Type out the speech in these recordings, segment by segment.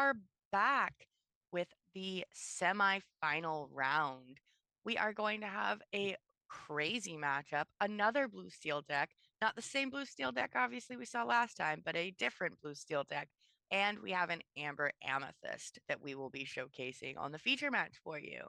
are back with the semifinal round. We are going to have a crazy matchup, another blue steel deck, not the same blue steel deck obviously we saw last time, but a different blue steel deck. And we have an amber amethyst that we will be showcasing on the feature match for you.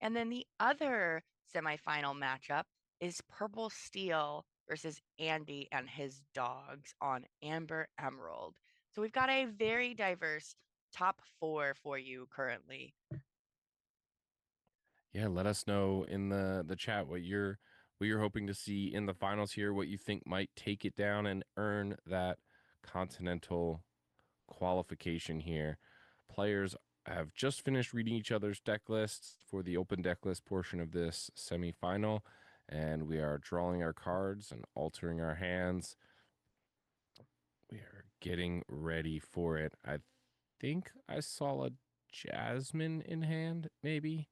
And then the other semifinal matchup is purple steel versus Andy and his dogs on amber emerald. So we've got a very diverse top four for you currently. Yeah, let us know in the chat what you're hoping to see in the finals here, what you think might take it down and earn that continental qualification here. Players have just finished reading each other's deck lists for the open deck list portion of this semifinal, and we are drawing our cards and altering our hands. We are getting ready for it. I think I saw a Jasmine in hand, maybe,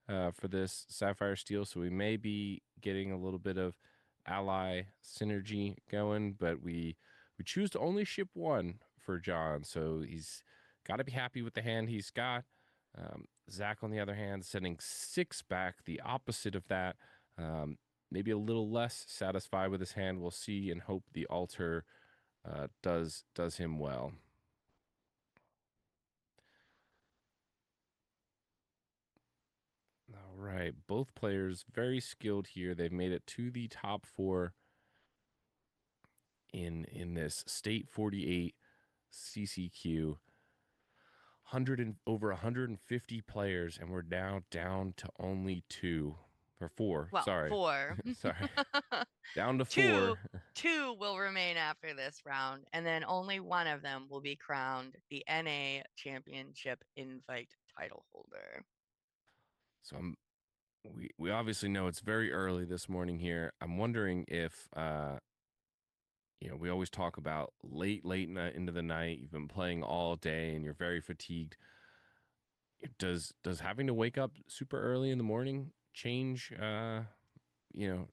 for this Sapphire Steel. So we may be getting a little bit of ally synergy going, but we choose to only ship one for John. So he's got to be happy with the hand he's got. Zach, on the other hand, sending 6 back, the opposite of that. Maybe a little less satisfied with his hand. We'll see and hope the altar does him well. All right, both players very skilled here. They've made it to the top 4 in this State 48 CCQ. 100 and over 150 players, and we're now down to only 2 or 4. Well, Sorry, four. sorry, down to two 4. two will remain after this round, and then only one of them will be crowned the NA Championship Invite title holder. So we obviously know it's very early this morning here. I'm wondering if we always talk about late into the night. You've been playing all day and you're very fatigued. Does having to wake up super early in the morning change? You know,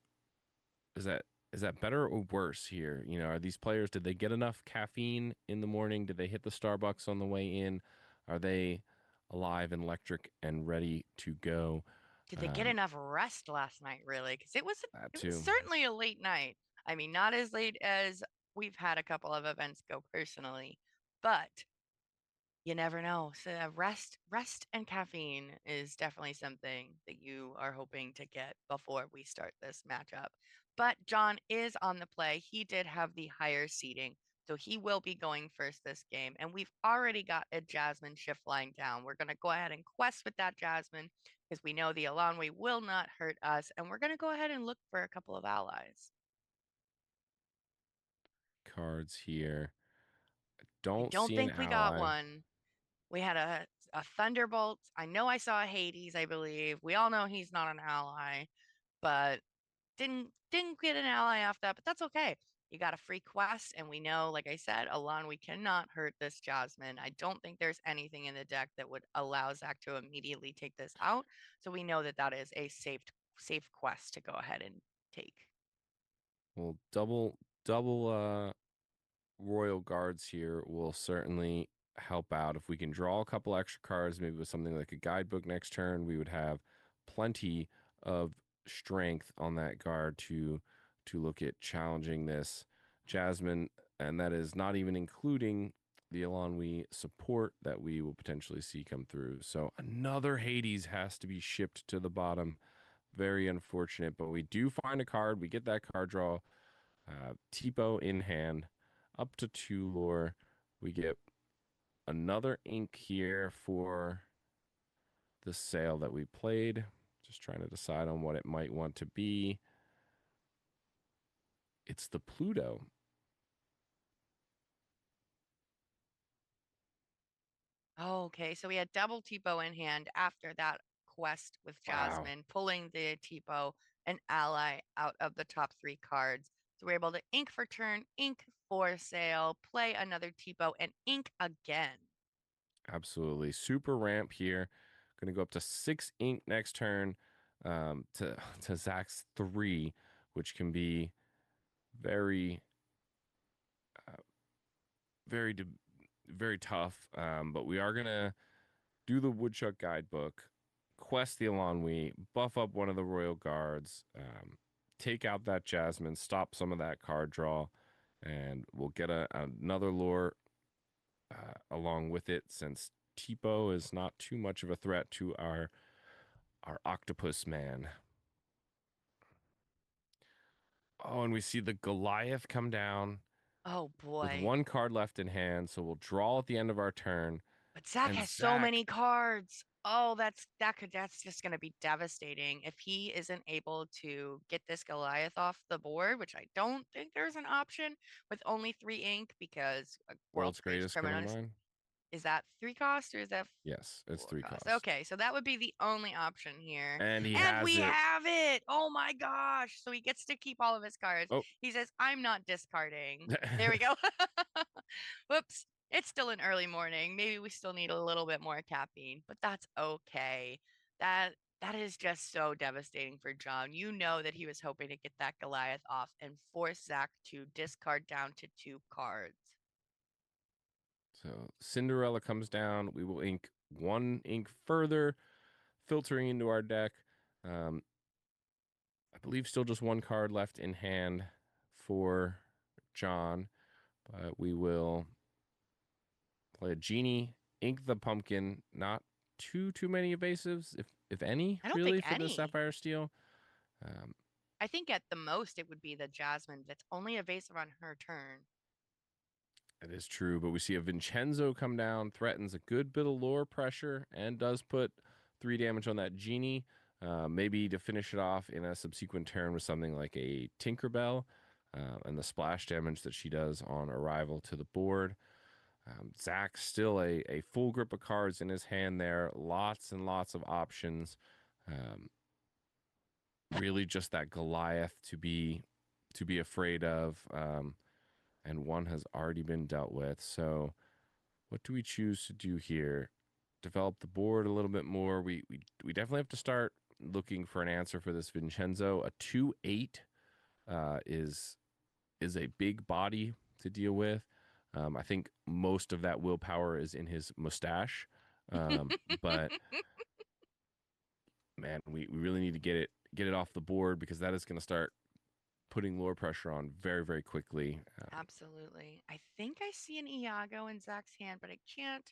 is that better or worse here? Are these players, did they get enough caffeine in the morning? Did they hit the Starbucks on the way in? Are they alive and electric and ready to go? Did they get Um, enough rest last night, really? Because that it was too. certainly a late night. I mean, not as late as we've had a couple of events go personally, but you never know. So rest and caffeine is definitely something that you are hoping to get before we start this matchup. But John is on the play. He did have the higher seating, so he will be going first this game. And we've already got a Jasmine shift line down. We're going to go ahead and quest with that Jasmine because we know the Elanwe will not hurt us. And we're going to go ahead and look for a couple of allies. Cards here. I Don't don't see an think we got ally. one. We had a Thunderbolt. I know I saw a Hades, I believe. We all know he's not an ally, but didn't get an ally off that, but that's okay. You got a free quest, and we know, like I said, Alon, we cannot hurt this Jasmine. I don't think there's anything in the deck that would allow Zach to immediately take this out. So we know that that is a safe quest to go ahead and take. Well, double royal guards here will certainly help out. If we can draw a couple extra cards, maybe with something like a guidebook next turn, we would have plenty of strength on that guard to look at challenging this Jasmine, and that is not even including the Elanwe support that we will potentially see come through. So another Hades has to be shipped to the bottom. Very unfortunate, but we do find a card. We get that card draw. Tipo in hand, up to 2 lore. We get another ink here for the sale that we played. Just trying to decide on what it might want to be. It's the Pluto. Okay, so we had double Tipo in hand after that quest with Wow. Jasmine, pulling the Tipo, an ally, out of the top 3 cards. So we're able to ink for turn, ink for sale, play another Tipo, and ink again. Absolutely. Super ramp here. Going to go up to 6 ink next turn to, to Zach's 3, which can be very, very very tough. But we are gonna do the Woodchuck Guidebook, quest the Elanwi, buff up one of the Royal Guards, take out that Jasmine, stop some of that card draw, and we'll get another lore along with it since Tipo is not too much of a threat to our octopus man. Oh, and we see the Goliath come down Oh with boy. one card left in hand, so we'll draw at the end of our turn. But Zach And has so Zach, many cards. Oh, that's just gonna be devastating if he isn't able to get this Goliath off the board, which I don't think there's an option with only 3 ink because world's World's Greatest greatest Criminal criminal mind. is that 3 cost or is that Yes, it's 4 cost? three-cost. Okay, so that would be the only option here. And he And has we it. have it. Oh my gosh. So he gets to keep all of his cards. Oh. He says, I'm not discarding. There we go. Whoops. It's still an early morning. Maybe we still need a little bit more caffeine, but that's okay. That that is just so devastating for John. You know that he was hoping to get that Goliath off and force Zach to discard down to 2 cards. So Cinderella comes down. We will ink one ink further, filtering into our deck. Um, I believe still just one card left in hand for John, but we will play a genie, ink the pumpkin. Not too many evasives, if any, I don't think really, for the any. Sapphire Steel. Um, I think at the most it would be the Jasmine that's only evasive on her turn. It is true, but we see a Vincenzo come down, threatens a good bit of lore pressure, and does put 3 damage on that genie. Maybe to finish it off in a subsequent turn with something like a Tinkerbell, and the splash damage that she does on arrival to the board. Zach still a full grip of cards in his hand there, lots and lots of options. Um, really, just that Goliath to be afraid of. And one has already been dealt with. So, what do we choose to do here? Develop the board a little bit more. We definitely have to start looking for an answer for this Vincenzo. A 2/8 is a big body to deal with. I think most of that willpower is in his mustache. But man, we really need to get it off the board because that is going to start putting lore pressure on very, very quickly. Absolutely. I think I see an Iago in Zach's hand, but I can't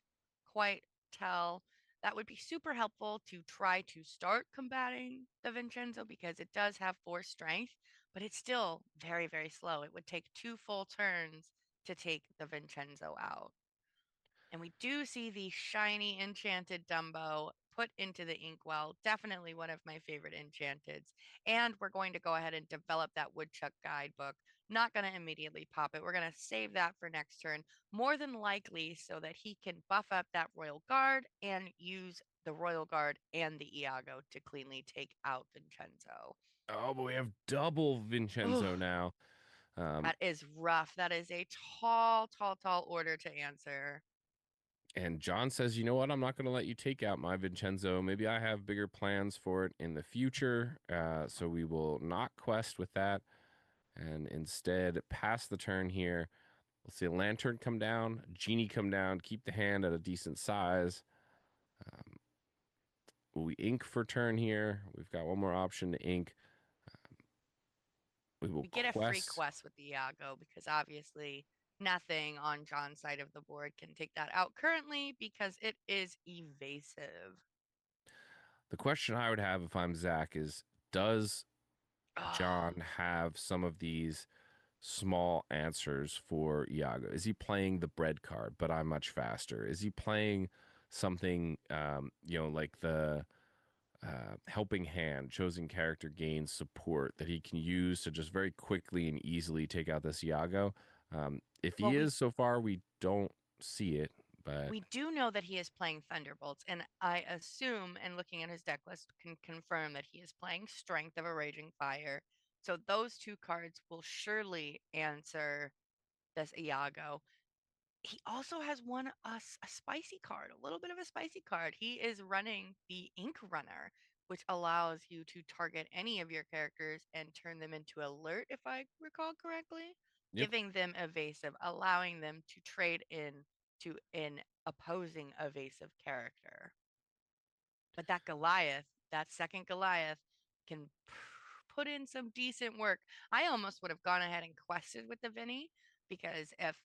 quite tell. That would be super helpful to try to start combating the Vincenzo because it does have 4 strength, but it's still very, very slow. It would take 2 full turns to take the Vincenzo out. And we do see the shiny enchanted Dumbo put into the inkwell. Definitely one of my favorite enchanteds. And we're going to go ahead and develop that woodchuck guidebook. Not going to immediately pop it. We're going to save that for next turn, more than likely so that he can buff up that royal guard and use the royal guard and the Iago to cleanly take out Vincenzo. Oh, but we have double Oh, Vincenzo now. Um, that is rough. That is a tall, tall, tall order to answer. And John says, you know what? I'm not going to let you take out my Vincenzo. Maybe I have bigger plans for it in the future. So we will not quest with that and instead pass the turn here. We'll see a lantern come down, a genie come down, keep the hand at a decent size. Um, will we ink for turn here? We've got one more option to ink. We will We get a free quest. quest with the Iago because obviously nothing on John's side of the board can take that out currently because it is evasive. The question I would have if I'm Zach is, does Oh, John have some of these small answers for Iago? Is he playing the bread card, but I'm much faster? Is he playing something, like the helping hand, chosen character gains support that he can use to just very quickly and easily take out this Iago? If well, he is, so far we don't see it, but we do know that he is playing Thunderbolts, and I assume, and looking at his deck list, can confirm that he is playing Strength of a Raging Fire. So those 2 cards will surely answer this Iago. He also has one a spicy card, a little bit of a spicy card. He is running the Ink Runner, which allows you to target any of your characters and turn them into alert, if I recall correctly, yep. giving them evasive, allowing them to trade in to an opposing evasive character. But that Goliath, that second Goliath, can put in some decent work. I almost would have gone ahead and quested with the Vinny because if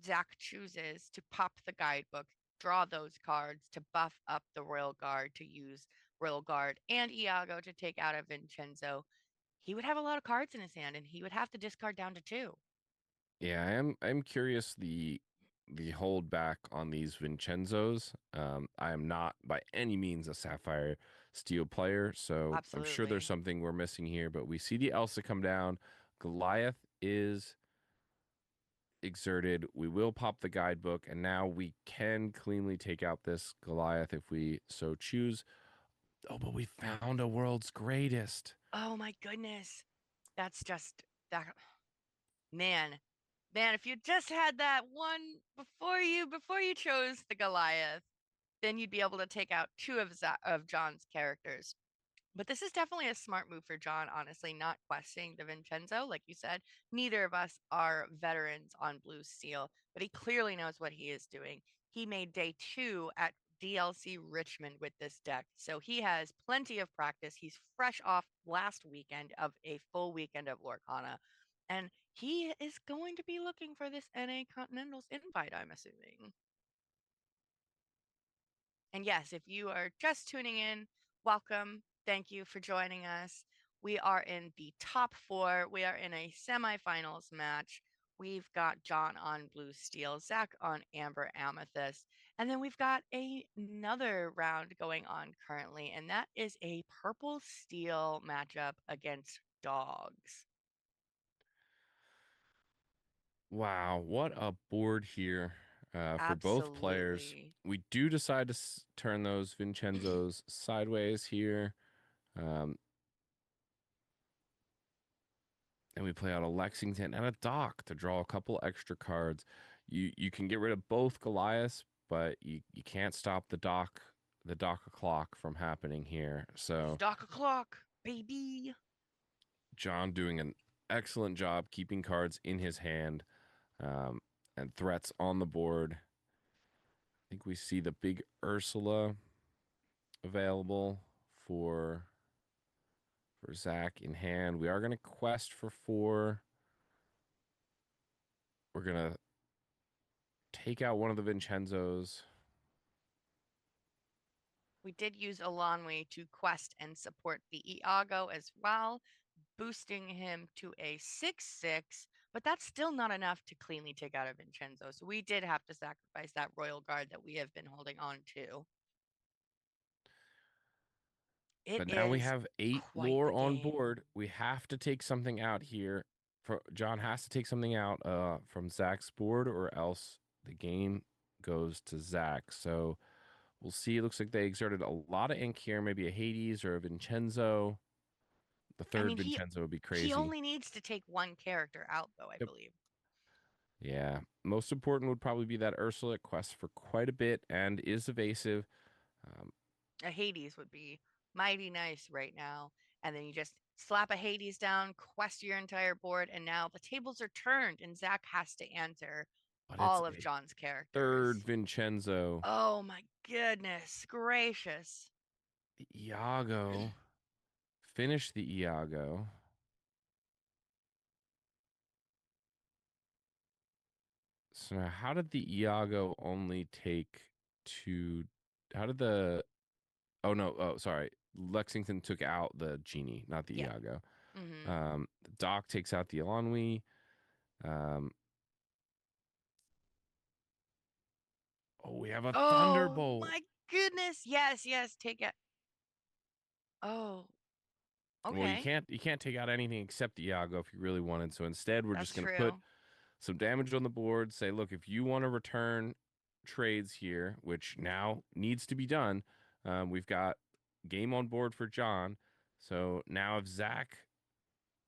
Zach chooses to pop the guidebook, draw those cards to buff up the Royal Guard to use Royal Guard and Iago to take out a Vincenzo, he would have a lot of cards in his hand and he would have to discard down to two. Yeah, I'm curious the hold back on these Vincenzos. I am not by any means a Sapphire Steel player, so I'm sure there's Absolutely. something we're missing here. But we see the Elsa come down. Goliath is exerted. We will pop the guidebook, and now we can cleanly take out this Goliath if we so choose. Oh, but we found a world's greatest. Oh my goodness. That's just that man. Man, if you just had that one before you chose the Goliath, then you'd be able to take out two of John's characters. But this is definitely a smart move for John, honestly, not questing the Vincenzo. Like you said, neither of us are veterans on Blue Steel, but he clearly knows what he is doing. He made day two at DLC Richmond with this deck, so he has plenty of practice. He's fresh off last weekend of a full weekend of Lorcana, and he is going to be looking for this NA Continentals invite, I'm assuming. And yes, if you are just tuning in, welcome. Thank you for joining us. We are in the top four. We are in a semifinals match. We've got John on Blue Steel, Zach on Amber Amethyst, and then we've got another round going on currently, and that is a Purple Steel matchup against Dogs. Wow, what a board here for both players. Absolutely. We do decide to turn those Vincenzos sideways here. Um, and we play out a Lexington and a Doc to draw a couple extra cards. You can get rid of both Goliaths, but you can't stop the Doc o'clock from happening here. It's So Doc o'clock, baby. John doing an excellent job keeping cards in his hand um, and threats on the board. I think we see the big Ursula available for Zach in hand. We are going to quest for 4. We're going to take out one of the Vincenzos. We did use Elanwe to quest and support the Iago as well, boosting him to a 6/6, but that's still not enough to cleanly take out a Vincenzo. So we did have to sacrifice that Royal Guard that we have been holding on to. It But now we is have 8 quite the lore on game. board. We have to take something out here. John has to take something out from Zach's board, or else the game goes to Zach. So we'll see. It looks like they exerted a lot of ink here. Maybe a Hades or a Vincenzo. The I third mean, he Vincenzo would be he crazy. only needs to take one character out, though, I Yep. believe. Yeah. Most important would probably be that Ursula quests for quite a bit and is evasive. Um, A Hades would be mighty nice right now. And then you just slap a Hades down, quest your entire board, and now the tables are turned, and Zach has to answer but it's all of a John's third characters. Vincenzo. Oh my goodness gracious. The Iago. Finish the Iago. So now how did the Iago only take 2? How did the Oh no, oh sorry. Lexington took out the genie, not the Yep. Iago. Mm-hmm. Doc takes out the Elanwi. Um, oh, we have a Oh Thunderbolt. my goodness. Yes, yes, take it. Oh, Well, okay. you can't take out anything except the Iago if you really wanted. So instead, we're That's just gonna put true. some damage on the board. Say, look, if you want to return trades here, which now needs to be done, we've got game on board for John. So now if Zach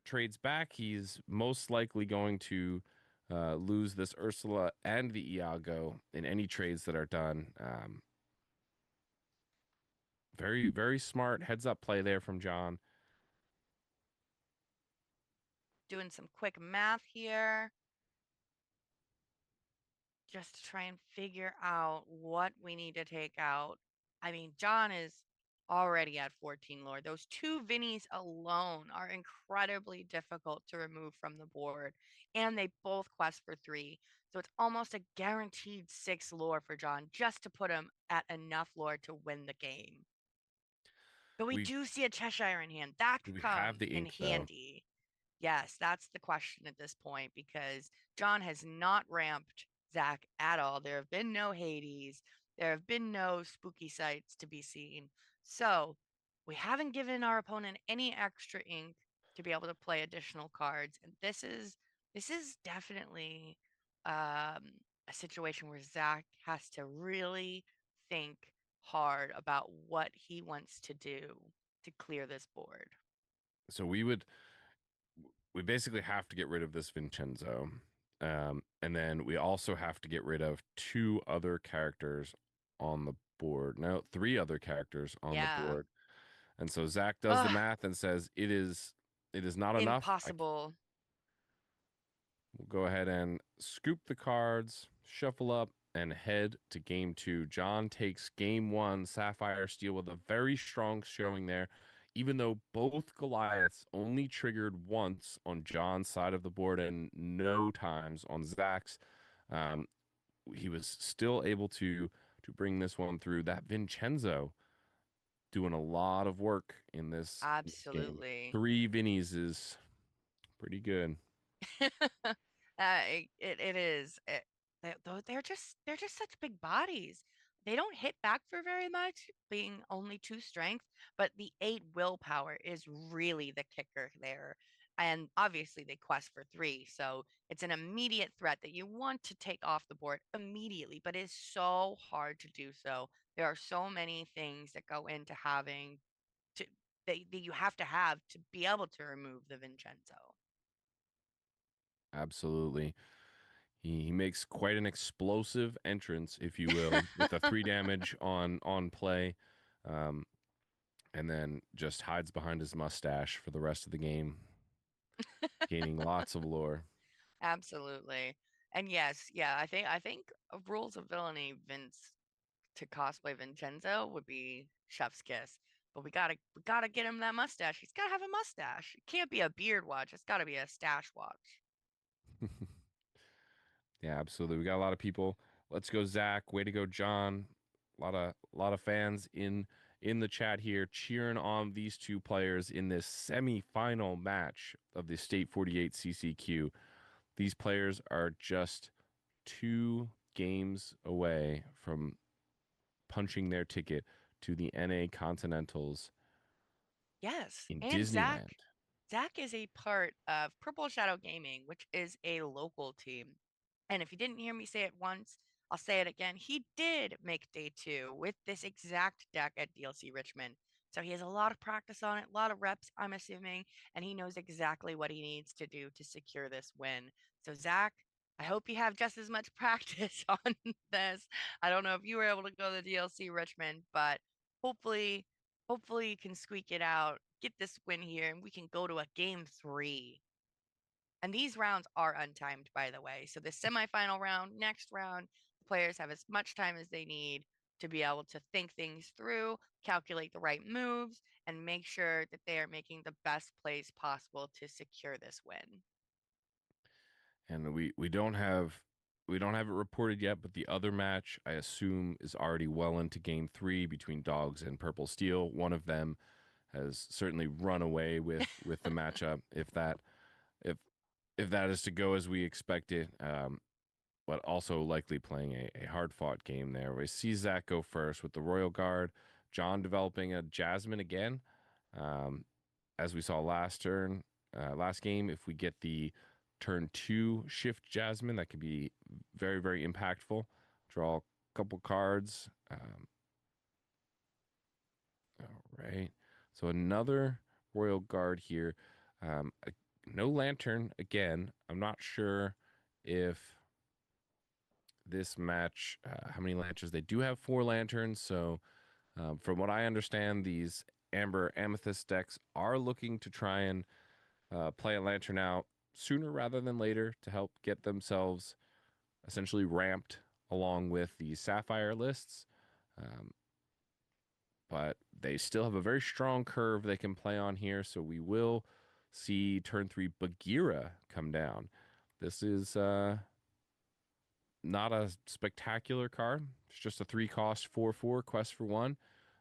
trades back, he's most likely going to lose this Ursula and the Iago in any trades that are done. Very, very smart heads up play there from John. Doing some quick math here. just to try and figure out what we need to take out. I mean, John is already at 14 lore. Those two Vinnies alone are incredibly difficult to remove from the board, and they both quest for 3. So it's almost a guaranteed 6 lore for John just to put him at enough lore to win the game. But we We do see a Cheshire in hand. That do could we have come the in ink though? handy. Yes, that's the question at this point because John has not ramped Zach at all. There have been no Hades. There have been no spooky sights to be seen. So we haven't given our opponent any extra ink to be able to play additional cards. And this is definitely a situation where Zach has to really think hard about what he wants to do to clear this board. So we basically have to get rid of this Vincenzo. And then we also have to get rid of two other characters on the board. No, three other characters on the Yeah. board. And so Zach does the Ugh, math and says it is not enough. impossible. We'll go ahead and scoop the cards, shuffle up, and head to game two. John takes game one, Sapphire Steel, with a very strong showing there. Even though both Goliaths only triggered once on John's side of the board and no times on Zach's, um, he was still able to bring this one through. That Vincenzo doing a lot of work in this game. Absolutely. Three Vinnies is pretty good. It is. They're just such big bodies. They don't hit back for very much, being only 2 strength, but the 8 willpower is really the kicker there. And obviously they quest for 3, so it's an immediate threat that you want to take off the board immediately, but it's so hard to do so. There are so many things that go into having to that you have to have to be able to remove the Vincenzo. Absolutely. He makes quite an explosive entrance, if you will, with a 3 damage on play, um, and then just hides behind his mustache for the rest of the game, gaining lots of lore. Absolutely. And yes, yeah, I think rules of villainy Vince to cosplay Vincenzo would be chef's kiss. But we gotta get him that mustache. He's gotta have a mustache. It can't be a beard watch. It's gotta be a stash watch. Yeah, absolutely. We got a lot of people. Let's go, Zach. Way to go, John. A lot of fans in the chat here cheering on these two players in this semi-final match of the State 48 CCQ. These players are just 2 games away from punching their ticket to the NA Continentals Yes. in And Zach Disneyland. Zach is a part of Purple Shadow Gaming, which is a local team. And if you didn't hear me say it once, I'll say it again. He did make day 2 with this exact deck at DLC Richmond. So he has a lot of practice on it, a lot of reps, I'm assuming, and he knows exactly what he needs to do to secure this win. So, Zach, I hope you have just as much practice on this. I don't know if you were able to go to the DLC Richmond, but hopefully, hopefully you can squeak it out, get this win here, and we can go to a game 3. And these rounds are untimed, by the way. So the semifinal round, next round, the players have as much time as they need to be able to think things through, calculate the right moves, and make sure that they are making the best plays possible to secure this win. And we don't have it reported yet, but the other match I assume is already well into game 3 between Dogs and Purple Steel. One of them has certainly run away with the matchup if if that is to go as we expect it. But also likely playing a hard fought game there. We see Zach go first with the Royal Guard, John developing a Jasmine again. Um, as we saw last game, if we get the turn 2 shift Jasmine, that could be very, very impactful. Draw a couple cards. All right. So another Royal Guard here. No Lantern again. I'm not sure if this match, how many lanterns. They do have 4 lanterns. So, from what I understand, these Amber Amethyst decks are looking to try and play a lantern out sooner rather than later to help get themselves essentially ramped along with the Sapphire lists. Um, but they still have a very strong curve they can play on here. So we will see turn three Bagheera come down. This is not a spectacular card. It's just a 3 cost 4/4 quest for one.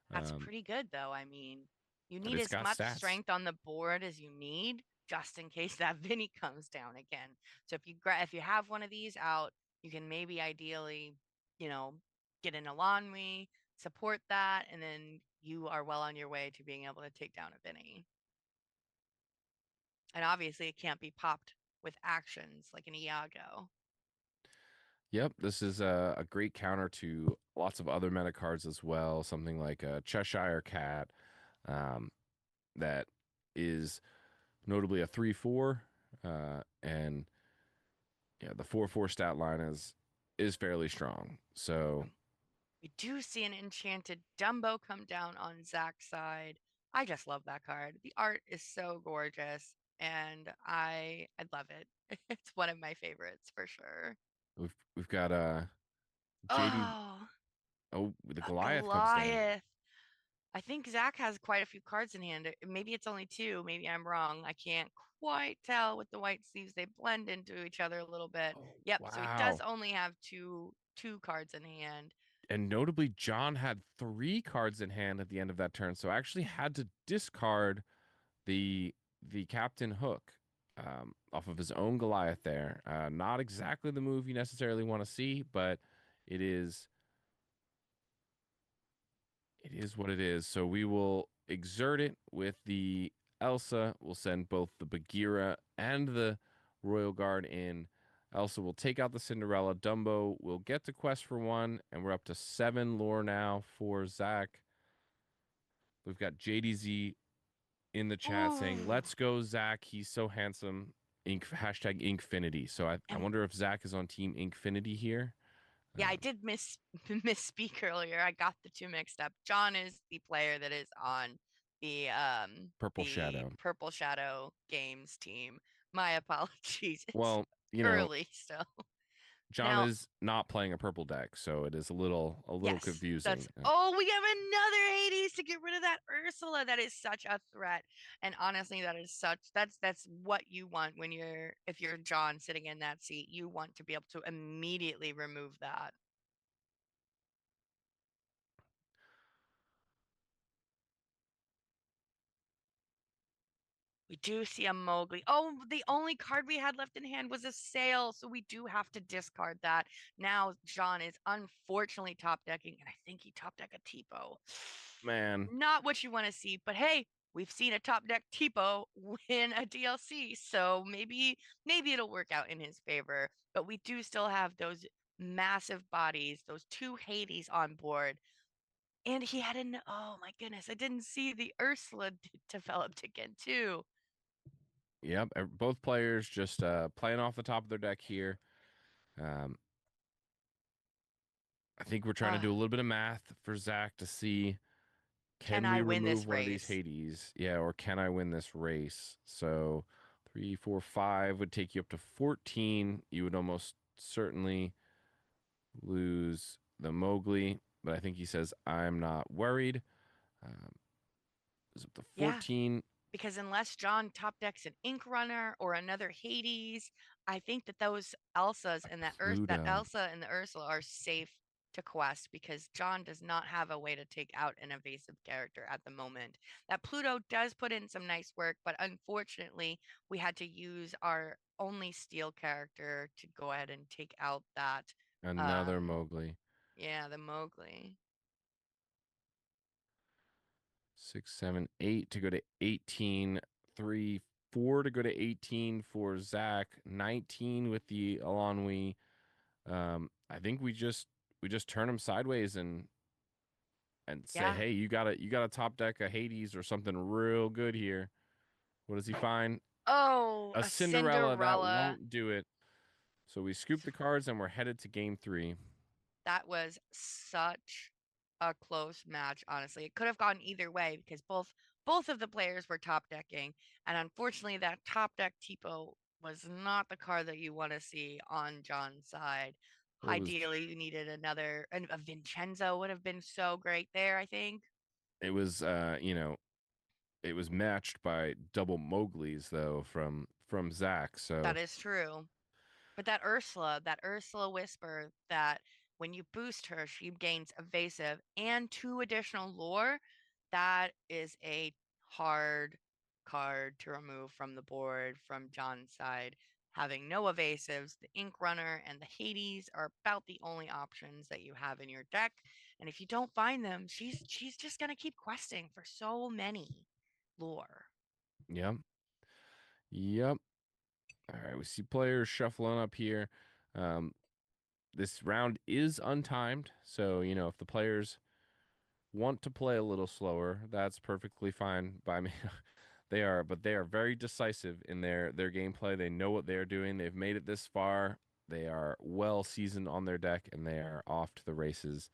That's Um, pretty good though. I mean, you but need it's as got much stats. strength on the board as you need just in case that Vinny comes down again. So if you have one of these out, you can maybe ideally, you know, get an Alonwi, support that, and then you are well on your way to being able to take down a Vinny. And obviously it can't be popped with actions like an Iago. Yep, this is a great counter to lots of other meta cards as well. Something like a Cheshire Cat, um, that is notably a 3/4, and yeah, the 4/4 stat line is fairly strong. So We do see an enchanted Dumbo come down on Zach's side. I just love that card. The art is so gorgeous and I love it. It's one of my favorites for sure. we've got JD. Oh, Oh, the a Goliath comes down. Goliath. I think Zach has quite a few cards in hand. Maybe it's only two. Maybe I'm wrong. I can't quite tell with the white sleeves. They blend into each other a little bit. Oh, Yep. So he does wow. only have two cards in hand. And notably, John had 3 cards in hand at the end of that turn, so actually had to discard the the Captain Hook, off of his own Goliath there. Not exactly the move you necessarily want to see, but it is it is what it is. So we will exert it with the Elsa. We'll send both the Bagheera and the Royal Guard in. Elsa will take out the Cinderella. Dumbo will get to quest for one, and we're up to 7 lore now for Zach. We've got JDZ in the chat saying, Ooh. "Let's go, Zach. He's so handsome." Ink hashtag Inkfinity. So I And wonder if Zach is on Team Inkfinity here. yeah, I Um, did misspeak earlier. I got the two mixed up. John is the player that is on Purple the Shadow. Purple Shadow Games team. My apologies. It's Well, you know, early still. John Now, is not playing a purple deck, so it is a little yes, confusing. that's oh, we have another Hades to get rid of that Ursula. That is such a threat. And honestly, that is such that's what you want when you're if you're John sitting in that seat. You want to be able to immediately remove that. We do see a Mowgli. Oh, the only card we had left in hand was a Sail, so we do have to discard that. Now John is unfortunately top decking, and I think he top deck a Tipo. Man, Not what you want to see, but hey, we've seen a top deck Tipo win a DLC, so maybe it'll work out in his favor. But we do still have those massive bodies, those two Hades on board. And he had an oh my goodness, I didn't see the Ursula developed again too. yep. Both players just playing off the top of their deck here. Um, I think we're trying to Uh, do a little bit of math for Zach to see, can can I we win remove this one of these race? Hades? Yeah, or can I win this race? So 3, 4, 5 would take you up to 14. You would almost certainly lose the Mowgli, but I think he says, I'm not worried. Um, is up to Yeah, 14. because unless John top decks an Ink Runner or another Hades, I think that those Elsas and that Pluto. Elsa and the Ursula are safe to quest because John does not have a way to take out an evasive character at the moment. That Pluto does put in some nice work, but unfortunately, we had to use our only steel character to go ahead and take out that Another um Mowgli. yeah, the Mowgli. 6, 7, 8 to go to 18. 3, 4 to go to 18 for Zach. 19 with the Alonwi. I think we just turn him sideways and say, Yeah. hey, you got a top deck a Hades or something real good here. What does he find? Oh, A a Cinderella. That Cinderella. won't do it. So we scoop the cards and we're headed to game 3. That was such a close match, honestly. It could have gone either way because both of the players were top decking, and unfortunately that top deck Tipo was not the card that you want to see on John's side. It was Ideally, you needed another, a Vincenzo would have been so great there, I think. it was it was matched by double Mowgli's though from Zach. That So is true. But that Ursula Whisper, that when you boost her, she gains evasive and two additional lore. That is a hard card to remove from the board from John's side. Having no evasives, the Ink Runner and the Hades are about the only options that you have in your deck. And if you don't find them, she's just gonna keep questing for so many lore. yep, yep. All right, we see players shuffling up here. Um, this round is untimed, so if the players want to play a little slower, that's perfectly fine by me. They are very decisive in their gameplay. They know what they're doing. They've made it this far. They are well seasoned on their deck, and they are off to the races.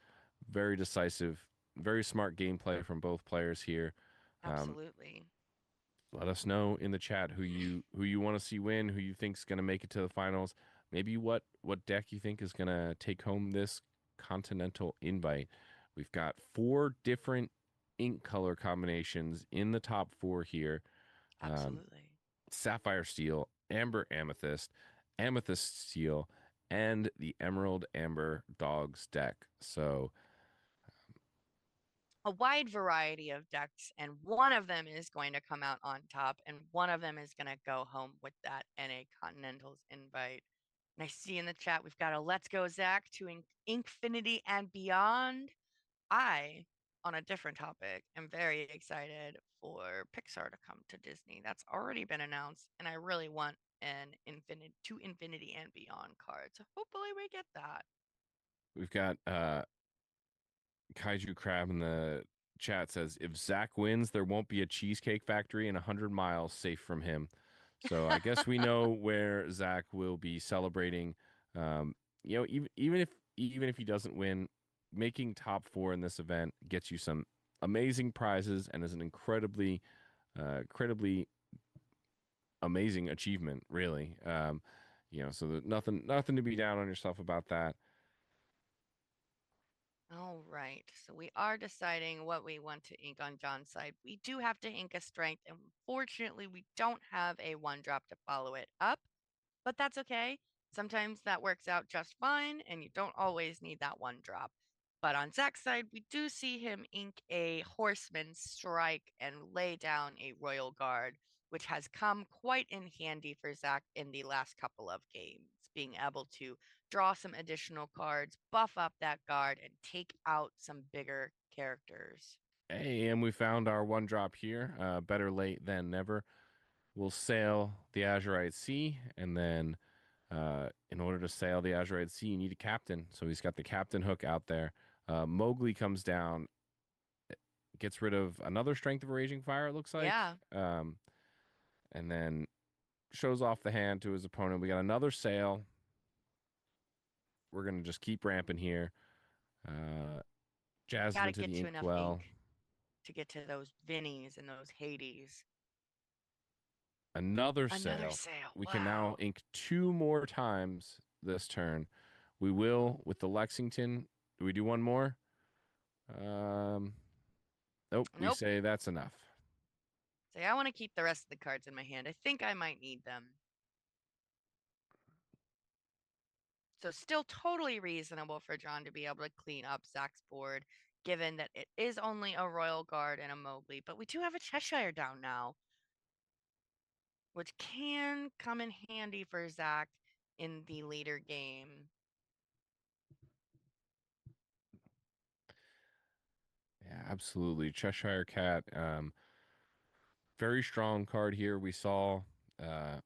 Very decisive, very smart gameplay from both players here. Um, Absolutely. Let us know in the chat who you want to see win, who you think's going to make it to the finals. Maybe what deck you think is going to take home this continental invite. We've got four different ink color combinations in the top four here. Um, Absolutely. Sapphire Steel, Amber Amethyst, Amethyst Steel, and the Emerald Amber Dogs deck. So A wide variety of decks, and one of them is going to come out on top, and one of them is going to go home with that NA Continentals invite. And I see in the chat we've got a Let's Go Zach to Infinity and Beyond. I, on a different topic, am very excited for Pixar to come to Disney. That's already been announced, and I really want an Infinity and Beyond card. So hopefully we get that. we've got Kaiju Crab in the chat says if Zach wins, there won't be a cheesecake factory in 100 miles safe from him. So I guess we know where Zach will be celebrating. Um, even if he doesn't win, making top four in this event gets you some amazing prizes and is an incredibly amazing achievement, really. So nothing to be down on yourself about that. All right. So we are deciding what we want to ink on John's side. We do have to ink a strength, and fortunately, we don't have a one drop to follow it up, but that's okay. Sometimes that works out just fine, and you don't always need that one drop. But on Zach's side, we do see him ink a horseman strike and lay down a royal guard, which has come quite in handy for Zach in the last couple of games, being able to draw some additional cards, buff up that guard, and take out some bigger characters. Hey, and we found our one drop here. Better late than never. We'll sail the Azurite Sea, and then in order to sail the Azurite Sea, you need a captain. So he's got the captain hook out there. Mowgli comes down, gets rid of another Strength of a Raging Fire, it looks like, Yeah, and then shows off the hand to his opponent. We got another sail. We're going to just keep ramping here. gotta Jasmine to get the to enough Inkwell. ink to get to those Vinnies and those Hades. Another Another sail. sale. We can now Wow. ink two more times this turn. We will with the Lexington. Do we do one more? Um, nope. We Nope. say that's enough. Say, I want to keep the rest of the cards in my hand. I think I might need them. So, still totally reasonable for John to be able to clean up Zach's board, given that it is only a Royal Guard and a Mowgli. But we do have a Cheshire down now, which can come in handy for Zach in the later game. Yeah, absolutely. Cheshire Cat. Very strong card here. Uh,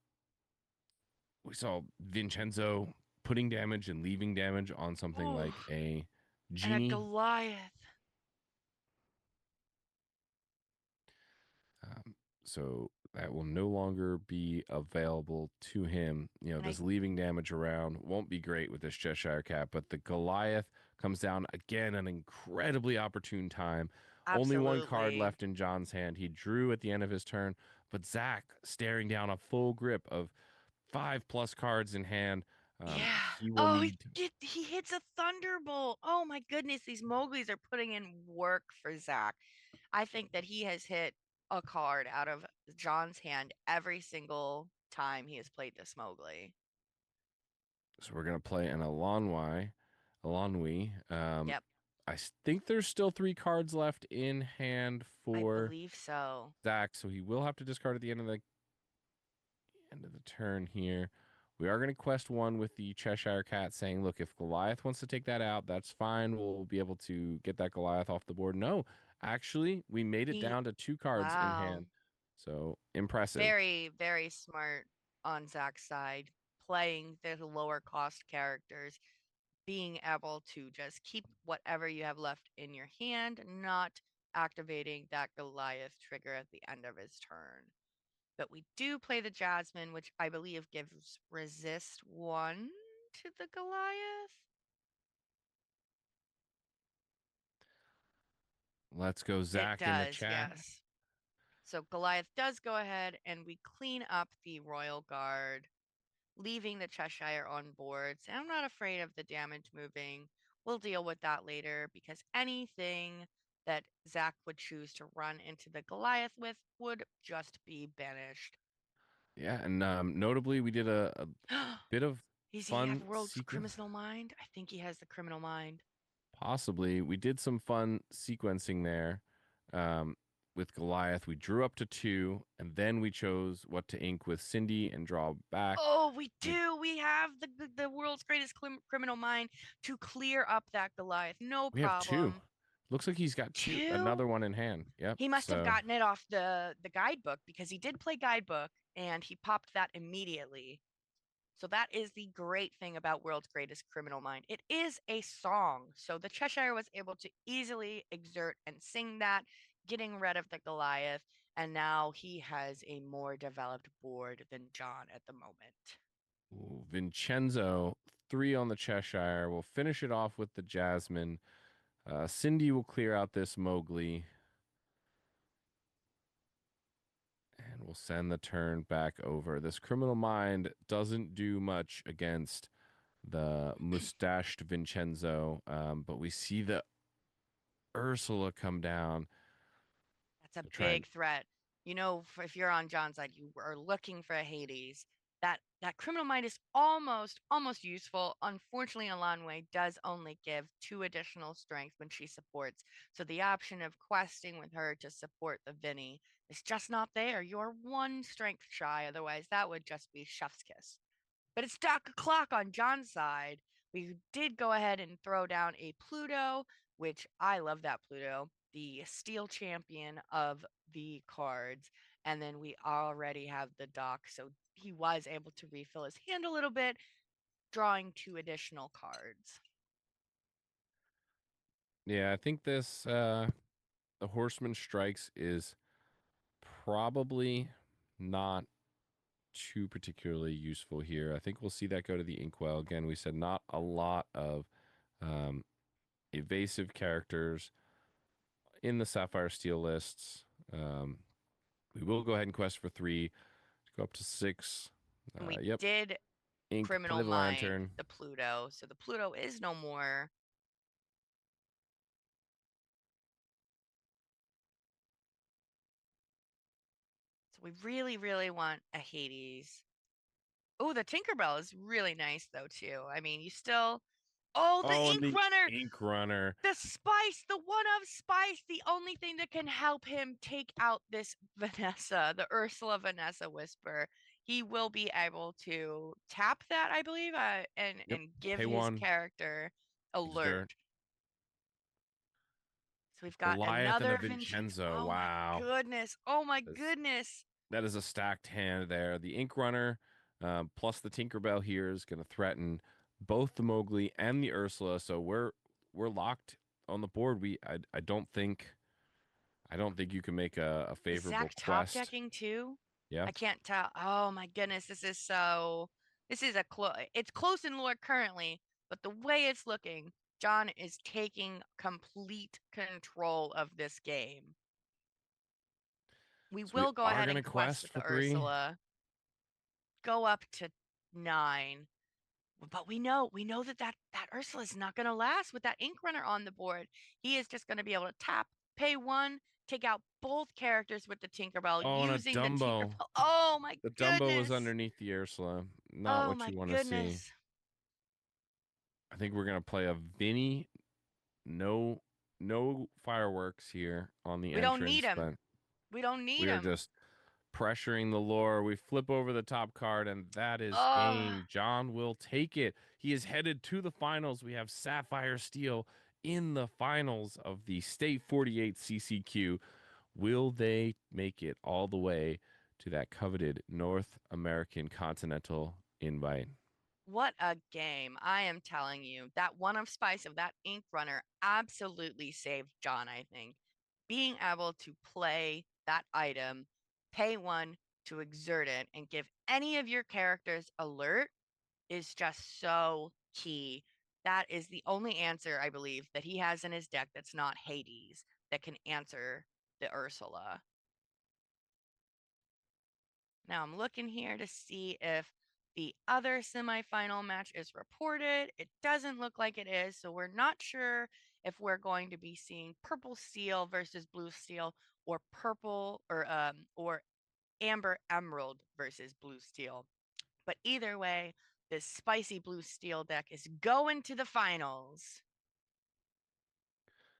we saw Vincenzo putting damage and leaving damage on something Oh, like a and a genie. Goliath. So that will no longer be available to him. And I This leaving damage around won't be great with this Cheshire Cat, but the Goliath comes down again, an incredibly opportune time. Only one card absolutely. left in John's hand. He drew at the end of his turn, but Zach staring down a full grip of 5+ cards in hand. Yeah. He will Oh, need to. he hits a thunderbolt. Oh my goodness, these Mowglis are putting in work for Zach. I think that he has hit a card out of John's hand every single time he has played this Mowgli. So we're gonna play an Alonwi. Yep, I think there's still 3 cards left in hand I for believe so. Zach, so he will have to discard at the end of the turn here. We are going to quest one with the Cheshire Cat saying, look, if Goliath wants to take that out, that's fine. We'll be able to get that Goliath off the board. No, actually, we made it He, down to 2 cards in wow. hand. So impressive. Very, very smart on Zach's side, playing the lower cost characters, being able to just keep whatever you have left in your hand, not activating that Goliath trigger at the end of his turn. But we do play the Jasmine, which I believe gives resist 1 to the Goliath. Let's go, It Zach, in the does, chat. yes. So Goliath does go ahead and we clean up the Royal Guard, leaving the Cheshire on board. So I'm not afraid of the damage moving. We'll deal with that later because anything that Zach would choose to run into the Goliath with would just be banished. Yeah, and notably, we did a bit of Does he have fun World's sequence. Criminal Mind? I think he has the Criminal Mind. Possibly. We did some fun sequencing there um, with Goliath. We drew up to 2, and then we chose what to ink with Cindy and draw back. Oh, we We do. We have the world's greatest criminal mind to clear up that Goliath. No we have 2. problem. Looks like he's got Two. another one in hand. Yep. He must have So, gotten it off the guidebook because he did play guidebook and he popped that immediately. So that is the great thing about World's Greatest Criminal Mind. It is a song. So the Cheshire was able to easily exert and sing that, getting rid of the Goliath, and now he has a more developed board than John at the moment. ooh, Vincenzo, 3 on the Cheshire. We'll finish it off with the Jasmine. Cindy will clear out this Mowgli, and we'll send the turn back over. This Criminal Mind doesn't do much against the mustached Vincenzo, but we see the Ursula come down. That's a So try and big threat. You know, if you're on John's side, you are looking for a Hades. That criminal mind is almost useful. Unfortunately, Alanway does only give 2 additional strength when she supports. So the option of questing with her to support the Vinny is just not there. You're 1 strength shy. Otherwise, that would just be chef's kiss. But it's stock o'clock on John's side. We did go ahead and throw down a Pluto, which I love that Pluto, the steel champion of the cards. And then we already have the dock. So he was able to refill his hand a little bit, drawing 2 additional cards. yeah, I think this the Horseman Strikes is probably not too particularly useful here. I think we'll see that go to the Inkwell. Again, we said not a lot of um, evasive characters in the Sapphire Steel lists. We will go ahead and quest for 3 to go up to 6. And we Yep, did Ink, criminal play the mind lantern. the Pluto. So the Pluto is no more. So we really want a Hades. Oh, the Tinkerbell is really nice though too. I mean, you still. Oh, the Oh, and Ink the Runner, Ink Runner. the spice, the one of spice, the only thing that can help him take out this Vanessa, the Ursula Vanessa Whisper. He will be able to tap that, I believe, Yep, and give pay his 1, character alert. exert. So we've got Goliath and a another Vincenzo. Vincenzo. Oh my Wow. goodness. Oh my That's goodness. That is a stacked hand there. The Ink Runner plus the Tinkerbell here is going to threaten both the Mowgli and the Ursula. So we're locked on the board. I don't think you can make a Is favorable Zach top quest. decking too? Yeah. I can't tell. Oh my goodness, this is so. This is a close. It's close in lore currently, but the way it's looking, John is taking complete control of this game. We So we will go are ahead going to and quest quest with for the 3. Ursula. Go up to 9. But we know that Ursula is not going to last with that Ink Runner on the board. He is just going to be able to tap, pay one, take out both characters with the Tinkerbell Oh, and a using the Dumbo. Tinkerbell. Oh my The Dumbo was goodness. underneath the Ursula. Not Oh what my you want to see. goodness. I think we're gonna play a Vinny. No, no fireworks here on the We don't need entrance, him. but We don't need we are him. just pressuring the lore. We flip over the top card, and that is Oh, game. John will take it. He is headed to the finals. We have Sapphire Steel in the finals of the State 48 CCQ. Will they make it all the way to that coveted North American Continental invite? what a game. I am telling you, that one of Spice of that Ink Runner absolutely saved John, I think. Being able to play that item, pay one to exert it, and give any of your characters alert is just so key. That is the only answer I believe that he has in his deck that's not Hades that can answer the Ursula. Now I'm looking here to see if the other semifinal match is reported. It doesn't look like it is, so we're not sure if we're going to be seeing purple steel versus blue steel or purple or amber emerald versus blue steel. But either way, this spicy blue steel deck is going to the finals.